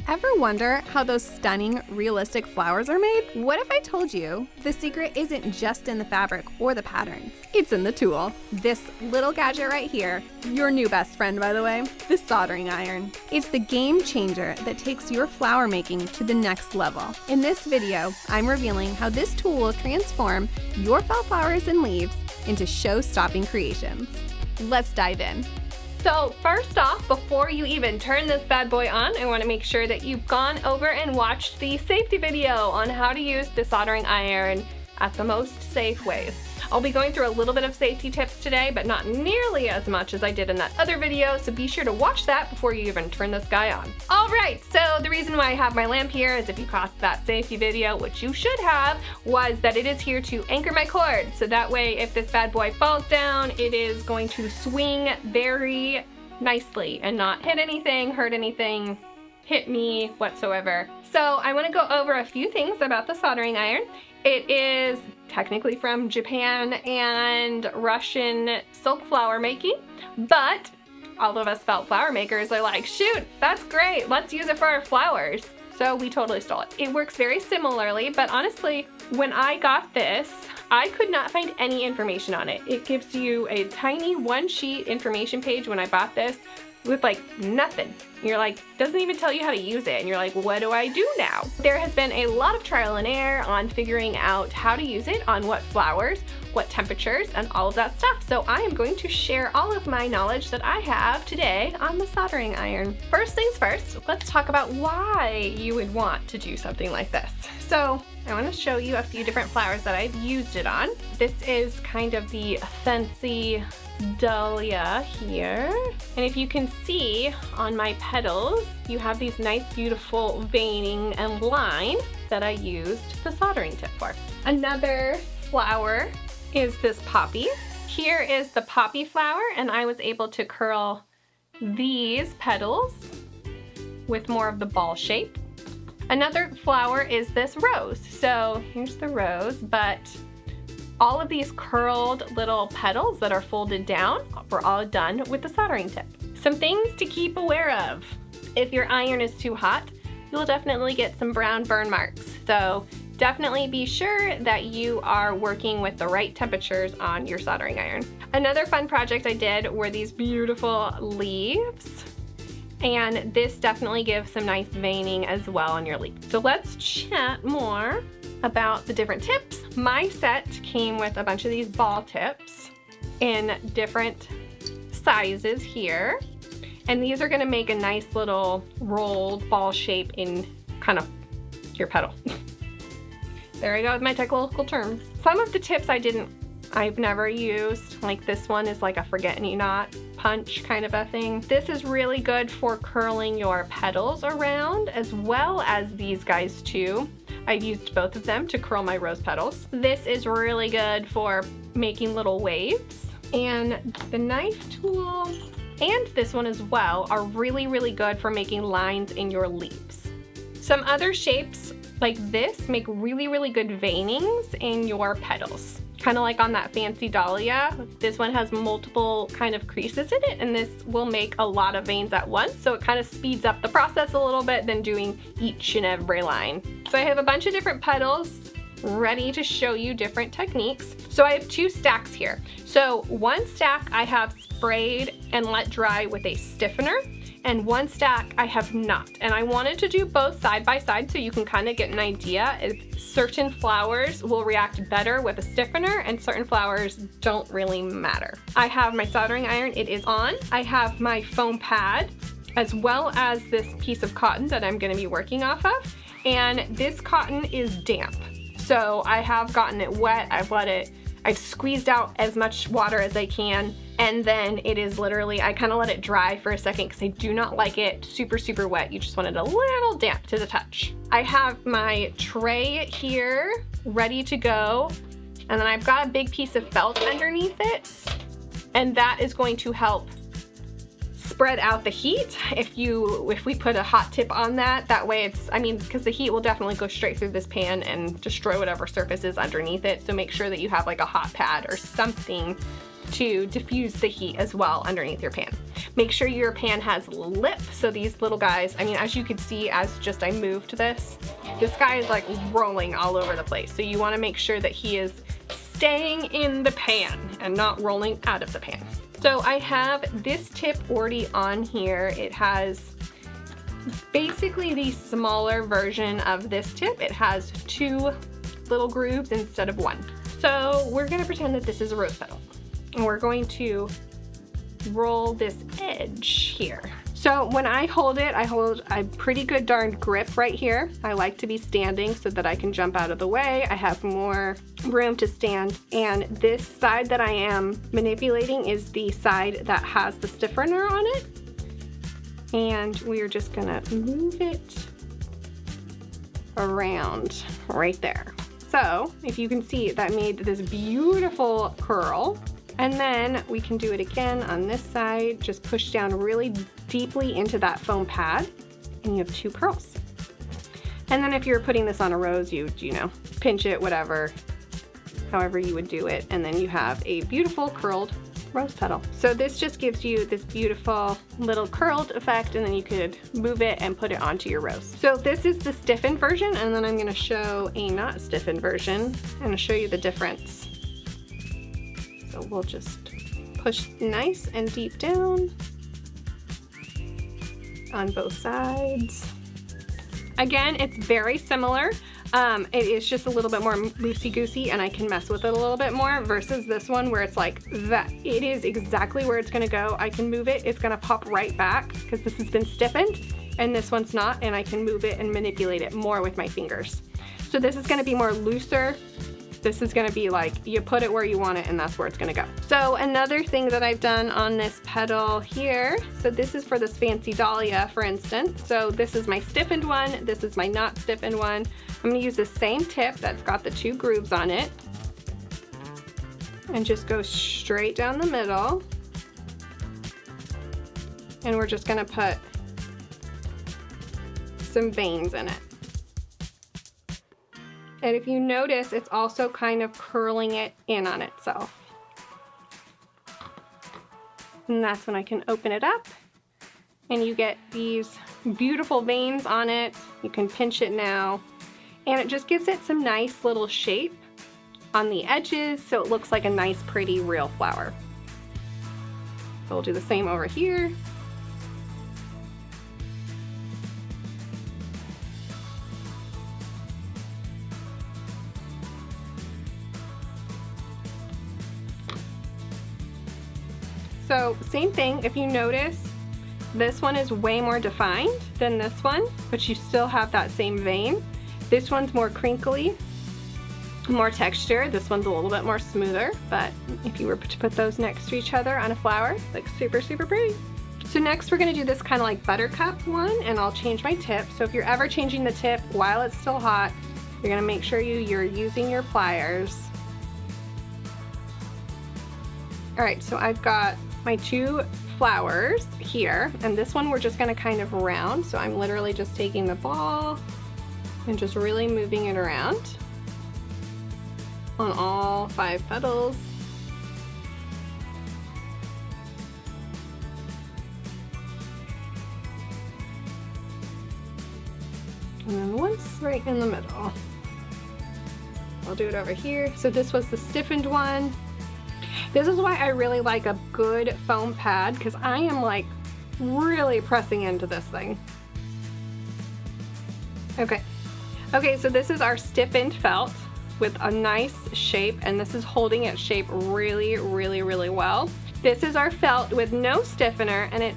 Ever wonder how those stunning, realistic flowers are made? What if I told you the secret isn't just in the fabric or the patterns? It's in the tool. This little gadget right here, your new best friend by the way, the soldering iron. It's the game changer that takes your flower making to the next level. In this video, I'm revealing how this tool will transform your fall flowers and leaves into show-stopping creations. Let's dive in. So first off, before you even turn this bad boy on, I want to make sure that you've gone over and watched the safety video on how to use the soldering iron at the most safe ways. I'll be going through a little bit of safety tips today, but not nearly as much as I did in that other video, so be sure to watch that before you even turn this guy on. Alright, so the reason why I have my lamp here is if you caught that safety video, which you should have, was that it is here to anchor my cord. So that way, if this bad boy falls down, it is going to swing very nicely and not hit anything, hurt anything, hit me whatsoever. So I want to go over a few things about the soldering iron. It is technically from Japan and Russian silk flower making, but all of us felt flower makers are like, shoot, that's great, let's use it for our flowers. So we totally stole it. It works very similarly, but honestly, when I got this, I could not find any information on it. It gives you a tiny one-sheet information page when I bought this with like nothing. You're like, doesn't even tell you how to use it. And you're like, what do I do now? There has been a lot of trial and error on figuring out how to use it on what flowers, what temperatures, and all of that stuff. So I am going to share all of my knowledge that I have today on the soldering iron. First things first, let's talk about why you would want to do something like this. So I want to show you a few different flowers that I've used it on. This is kind of the fancy dahlia here, and if you can see on my petals, you have these nice beautiful veining and line that I used the soldering tip for. Another flower is this poppy. Here is the poppy flower, and I was able to curl these petals with more of the ball shape. Another flower is this rose. So here's the rose, but all of these curled little petals that are folded down were all done with the soldering tip. Some things to keep aware of. If your iron is too hot, you'll definitely get some brown burn marks. So definitely be sure that you are working with the right temperatures on your soldering iron. Another fun project I did were these beautiful leaves. And this definitely gives some nice veining as well on your leaf. So let's chat more about the different tips. My set came with a bunch of these ball tips in different sizes here. And these are gonna make a nice little rolled ball shape in kind of your petal. There I go with my technical terms. Some of the tips I've never used, like this one is like a forget-me-not punch kind of a thing. This is really good for curling your petals around, as well as these guys too. I've used both of them to curl my rose petals. This is really good for making little waves. And the knife tool and this one as well are really, really good for making lines in your leaves. Some other shapes like this make really, really good veinings in your petals. Kind of like on that fancy dahlia. This one has multiple kind of creases in it, and this will make a lot of veins at once, so it kind of speeds up the process a little bit than doing each and every line. So I have a bunch of different petals ready to show you different techniques. So I have two stacks here. So one stack I have sprayed and let dry with a stiffener, and one stack I have not. And I wanted to do both side by side so you can kind of get an idea if certain flowers will react better with a stiffener and certain flowers don't really matter. I have my soldering iron, it is on. I have my foam pad as well as this piece of cotton that I'm gonna be working off of. And this cotton is damp. So I have gotten it wet, I've squeezed out as much water as I can, and then it is literally, I kind of let it dry for a second because I do not like it super, super wet. You just want it a little damp to the touch. I have my tray here ready to go, and then I've got a big piece of felt underneath it, and that is going to help spread out the heat. If we put a hot tip on that way it's, because the heat will definitely go straight through this pan and destroy whatever surface is underneath it. So make sure that you have like a hot pad or something to diffuse the heat as well underneath your pan. Make sure your pan has lip, so these little guys, I mean, as you can see, as just I moved this guy is like rolling all over the place. So you wanna make sure that he is staying in the pan and not rolling out of the pan. So I have this tip already on here. It has basically the smaller version of this tip. It has 2 little grooves instead of 1. So we're gonna pretend that this is a rose petal. And we're going to roll this edge here. So when I hold it, I hold a pretty good darn grip right here. I like to be standing so that I can jump out of the way. I have more room to stand. And this side that I am manipulating is the side that has the stiffener on it. And we're just gonna move it around right there. So if you can see, that made this beautiful curl. And then we can do it again on this side. Just push down really deeply into that foam pad and you have 2 curls. And then if you're putting this on a rose, you know, pinch it, whatever, however you would do it. And then you have a beautiful curled rose petal. So this just gives you this beautiful little curled effect, and then you could move it and put it onto your rose. So this is the stiffened version, and then I'm gonna show a not stiffened version and I'll show you the difference. So we'll just push nice and deep down on both sides. Again, it's very similar. It is just a little bit more loosey-goosey and I can mess with it a little bit more versus this one where it's like that. It is exactly where it's gonna go. I can move it, it's gonna pop right back because this has been stiffened, and this one's not, and I can move it and manipulate it more with my fingers. So this is gonna be more looser. This is gonna be like, you put it where you want it and that's where it's gonna go. So another thing that I've done on this petal here, so this is for this fancy dahlia, for instance. So this is my stiffened one, this is my not stiffened one. I'm gonna use the same tip that's got the 2 grooves on it and just go straight down the middle. And we're just gonna put some veins in it. And if you notice, it's also kind of curling it in on itself. And that's when I can open it up and you get these beautiful veins on it. You can pinch it now, and it just gives it some nice little shape on the edges so it looks like a nice, pretty, real flower. So we'll do the same over here. So same thing, if you notice, this one is way more defined than this one, but you still have that same vein. This one's more crinkly, more texture. This one's a little bit more smoother, but if you were to put those next to each other on a flower, like super, super pretty. So next we're gonna do this kind of like buttercup one, and I'll change my tip. So if you're ever changing the tip while it's still hot, you're gonna make sure you're using your pliers. All right, so I've got my 2 flowers here, and this one we're just gonna kind of round. So I'm literally just taking the ball and just really moving it around on all 5 petals. And then once right in the middle. I'll do it over here. So this was the stiffened one. This is why I really like a good foam pad, because I am like really pressing into this thing. Okay. Okay, so this is our stiffened felt with a nice shape, and this is holding its shape really, really, really well. This is our felt with no stiffener, and it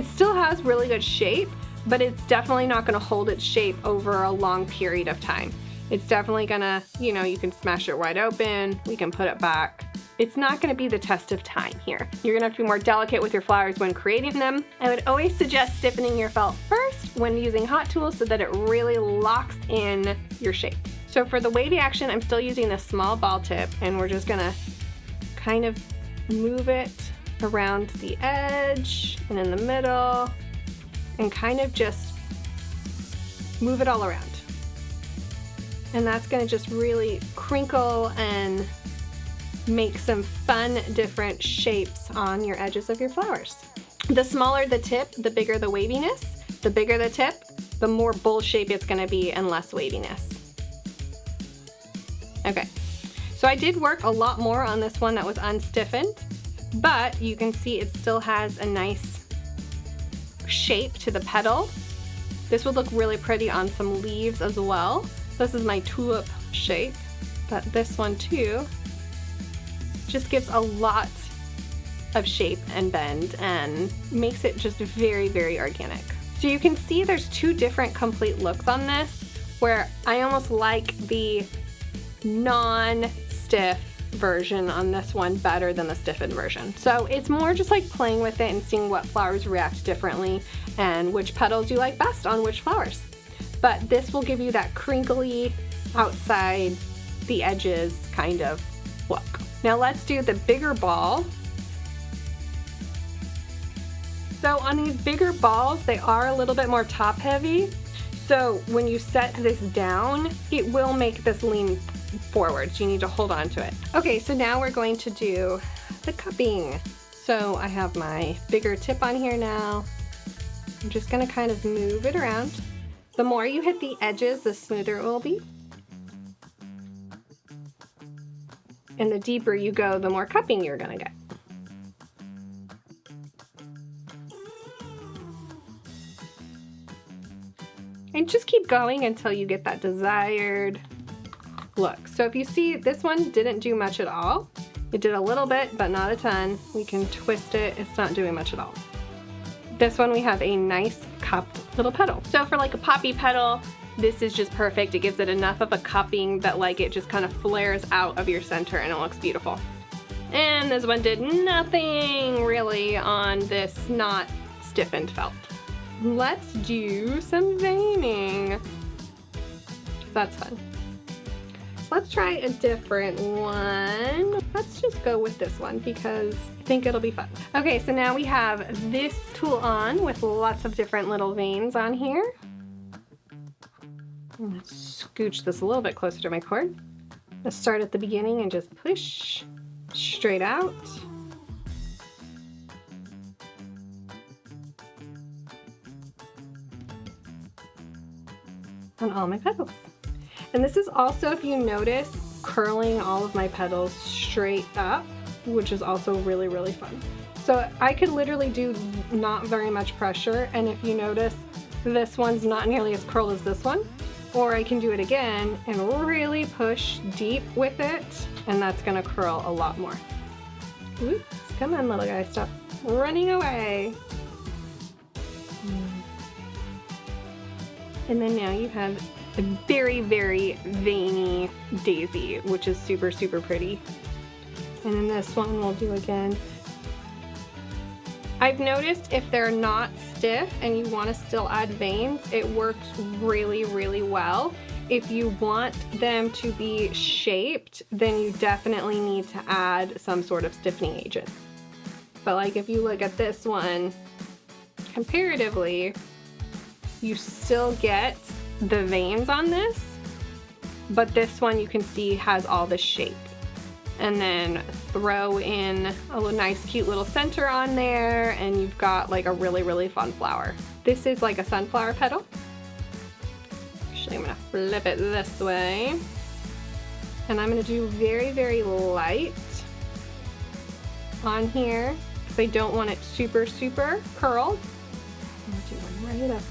still has really good shape, but it's definitely not gonna hold its shape over a long period of time. It's definitely gonna, you know, you can smash it wide open, we can put it back. It's not gonna be the test of time here. You're gonna have to be more delicate with your flowers when creating them. I would always suggest stiffening your felt first when using hot tools so that it really locks in your shape. So for the wavy action, I'm still using this small ball tip, and we're just gonna kind of move it around the edge and in the middle, and kind of just move it all around. And that's gonna just really crinkle and make some fun, different shapes on your edges of your flowers. The smaller the tip, the bigger the waviness. The bigger the tip, the more bowl shape it's gonna be and less waviness. Okay, so I did work a lot more on this one that was unstiffened, but you can see it still has a nice shape to the petal. This would look really pretty on some leaves as well. This is my tulip shape, but this one too just gives a lot of shape and bend and makes it just very, very organic. So you can see there's two different complete looks on this, where I almost like the non-stiff version on this one better than the stiffened version. So it's more just like playing with it and seeing what flowers react differently and which petals you like best on which flowers. But this will give you that crinkly outside the edges kind of look. Now let's do the bigger ball. So on these bigger balls, they are a little bit more top heavy. So when you set this down, it will make this lean forward. So you need to hold on to it. Okay, so now we're going to do the cupping. So I have my bigger tip on here now. I'm just gonna kind of move it around. The more you hit the edges, the smoother it will be. And the deeper you go, the more cupping you're gonna get. And just keep going until you get that desired look. So if you see, this one didn't do much at all. It did a little bit, but not a ton. We can twist it, it's not doing much at all. This one we have a nice cupped little petal. So for like a poppy petal, this is just perfect. It gives it enough of a cupping that like it just kind of flares out of your center and it looks beautiful. And this one did nothing really on this not stiffened felt. Let's do some veining. That's fun. Let's try a different one. Let's just go with this one because I think it'll be fun. Okay, so now we have this tool on with lots of different little veins on here. Let's scooch this a little bit closer to my cord. Let's start at the beginning and just push straight out. On all my petals. And this is also, if you notice, curling all of my petals straight up, which is also really, really fun. So I could literally do not very much pressure, and if you notice, this one's not nearly as curled as this one, or I can do it again and really push deep with it, and that's gonna curl a lot more. Oops, come on little guy, stop running away. And then now you have a very, very veiny daisy, which is super, super pretty. And then this one we'll do again. I've noticed if they're not stiff and you want to still add veins, it works really, really well. If you want them to be shaped, then you definitely need to add some sort of stiffening agent. But like if you look at this one, comparatively, you still get the veins on this, but this one you can see has all the shape. And then throw in a nice cute little center on there and you've got like a really, really fun flower. This is like a sunflower petal. Actually, I'm gonna flip it this way. And I'm gonna do very, very light on here because I don't want it super, super curled. I'm gonna do one right up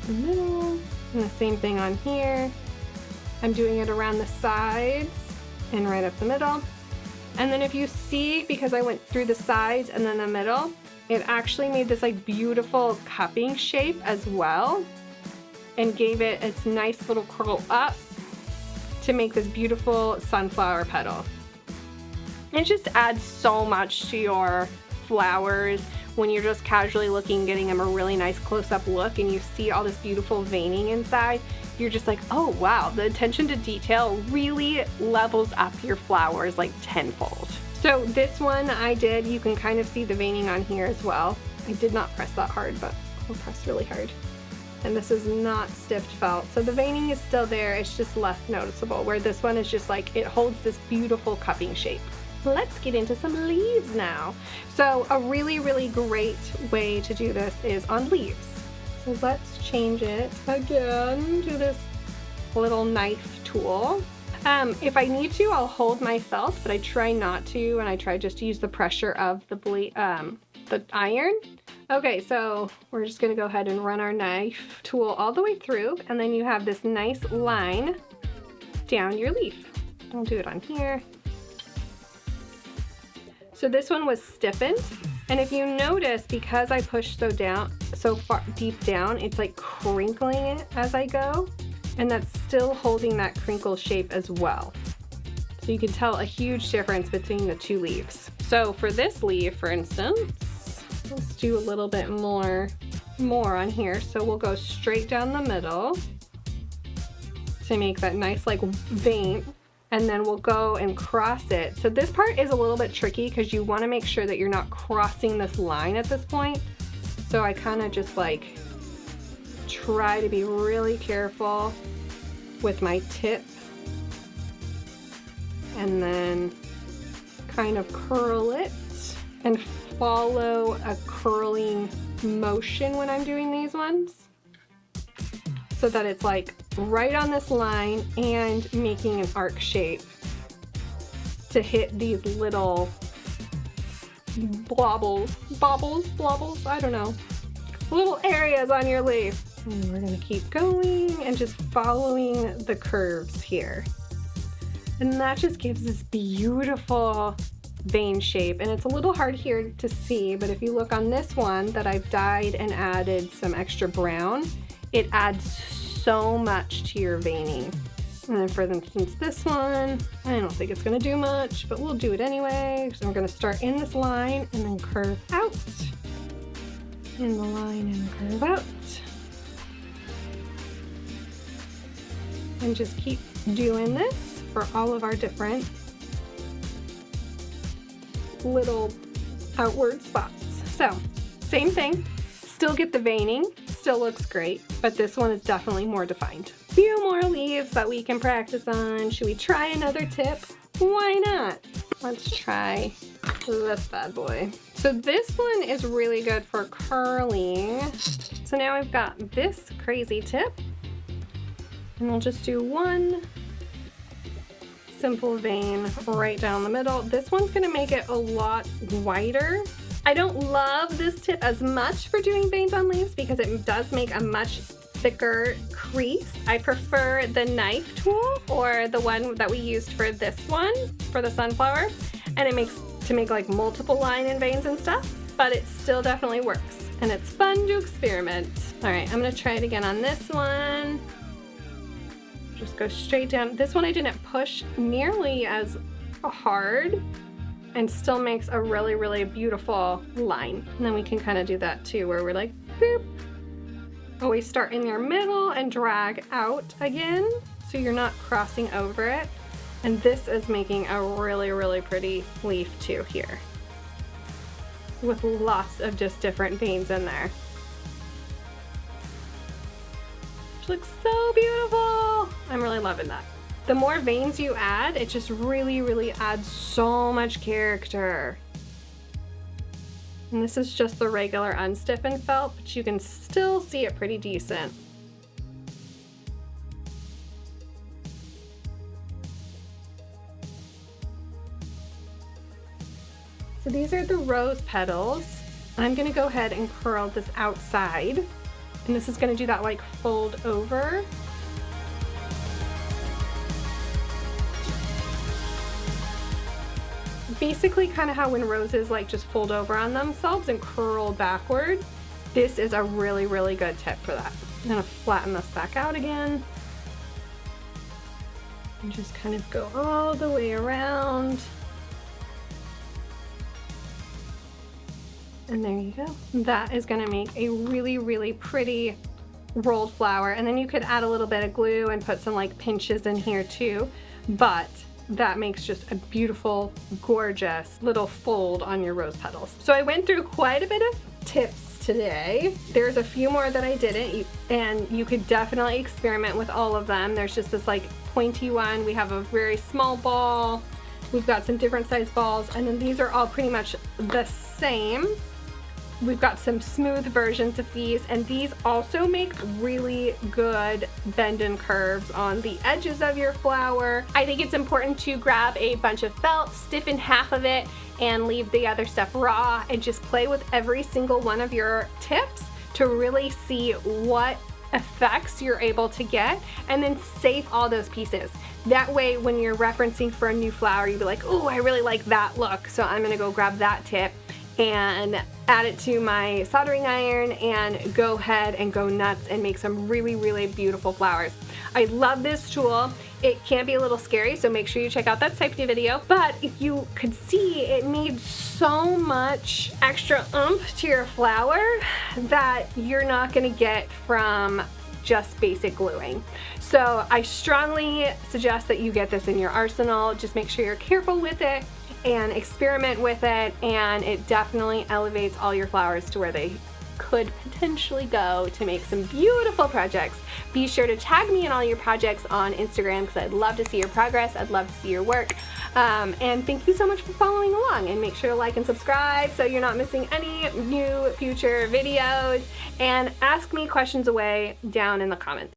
the middle. And the same thing on here. I'm doing it around the sides and right up the middle. And then if you see, because I went through the sides and then the middle, it actually made this like beautiful cupping shape as well and gave it its nice little curl up to make this beautiful sunflower petal. It just adds so much to your flowers when you're just casually looking, getting them a really nice close-up look and you see all this beautiful veining inside. You're just like, oh wow, the attention to detail really levels up your flowers like tenfold. So this one I did, you can kind of see the veining on here as well. I did not press that hard, but I'll press really hard. And this is not stiffed felt. So the veining is still there, it's just less noticeable, where this one is just like, it holds this beautiful cupping shape. let's get into some leaves now. So a really, really great way to do this is on leaves. So let's change it again to this little knife tool. If I need to, I'll hold my felt, but I try not to, and I try just to use the pressure of the iron. Okay, so we're just gonna go ahead and run our knife tool all the way through, and then you have this nice line down your leaf. I'll do it on here. So this one was stiffened, and if you notice, because I pushed so far deep down, it's like crinkling it as I go, and that's still holding that crinkle shape as well. So you can tell a huge difference between the two leaves. So for this leaf, for instance, let's do a little bit more on here. So we'll go straight down the middle to make that nice like vein, and then we'll go and cross it. So this part is a little bit tricky because you want to make sure that you're not crossing this line at this point. So I kind of just like try to be really careful with my tip, and then kind of curl it and follow a curling motion when I'm doing these ones, so that it's like right on this line and making an arc shape to hit these little blobbles, I don't know, little areas on your leaf. And we're gonna keep going and just following the curves here. And that just gives this beautiful vein shape. And it's a little hard here to see, but if you look on this one that I've dyed and added some extra brown, it adds so much to your veining. And then for instance, this one, I don't think it's gonna do much, but we'll do it anyway. So we're gonna start in this line and then curve out. In the line and curve out. And just keep doing this for all of our different little outward spots. So same thing, still get the veining, still looks great, but this one is definitely more defined. Few more leaves that we can practice on. Should we try another tip? Why not? Let's try this bad boy. So this one is really good for curling. So now I've got this crazy tip, and we'll just do one simple vein right down the middle. This one's gonna make it a lot wider. I don't love this tip as much for doing veins on leaves because it does make a much thicker crease. I prefer the knife tool or the one that we used for this one, for the sunflower, and it makes to make like multiple line and veins and stuff, but it still definitely works and it's fun to experiment. All right, I'm gonna try it again on this one. Just go straight down. This one I didn't push nearly as hard and still makes a really, really beautiful line. And then we can kind of do that too, where we're like, boop. Always start in your middle and drag out again, so you're not crossing over it. And this is making a really, really pretty leaf too here, with lots of just different veins in there. Which looks so beautiful. I'm really loving that. The more veins you add, it just really, really adds so much character. And this is just the regular unstiffened felt, but you can still see it pretty decent. So these are the rose petals. I'm gonna go ahead and curl this outside. And this is gonna do that like fold over. Basically kind of how when roses like just fold over on themselves and curl backward. This is a really, really good tip for that. I'm gonna flatten this back out again. And just kind of go all the way around. And there you go. That is gonna make a really, really pretty rolled flower. And then you could add a little bit of glue and put some like pinches in here too. But that makes just a beautiful, gorgeous little fold on your rose petals. So I went through quite a bit of tips today. There's a few more that I didn't, and you could definitely experiment with all of them. There's just this like pointy one. We have a very small ball, We've got some different size balls, and then these are all pretty much the same. We've got some smooth versions of these, and these also make really good bend and curves on the edges of your flower. I think it's important to grab a bunch of felt, stiffen half of it, and leave the other stuff raw, and just play with every single one of your tips to really see what effects you're able to get, and then save all those pieces. That way, when you're referencing for a new flower, you'll be like, oh, I really like that look, so I'm gonna go grab that tip and add it to my soldering iron and go ahead and go nuts and make some really, really beautiful flowers. I love this tool. It can be a little scary, so make sure you check out that safety video. But if you could see, it made so much extra oomph to your flower that you're not gonna get from just basic gluing. So I strongly suggest that you get this in your arsenal. Just make sure you're careful with it and experiment with it, and it definitely elevates all your flowers to where they could potentially go to make some beautiful projects. Be sure to tag me in all your projects on Instagram because I'd love to see your progress. I'd love to see your work. And thank you so much for following along, and make sure to like and subscribe so you're not missing any new future videos, and ask me questions away down in the comments.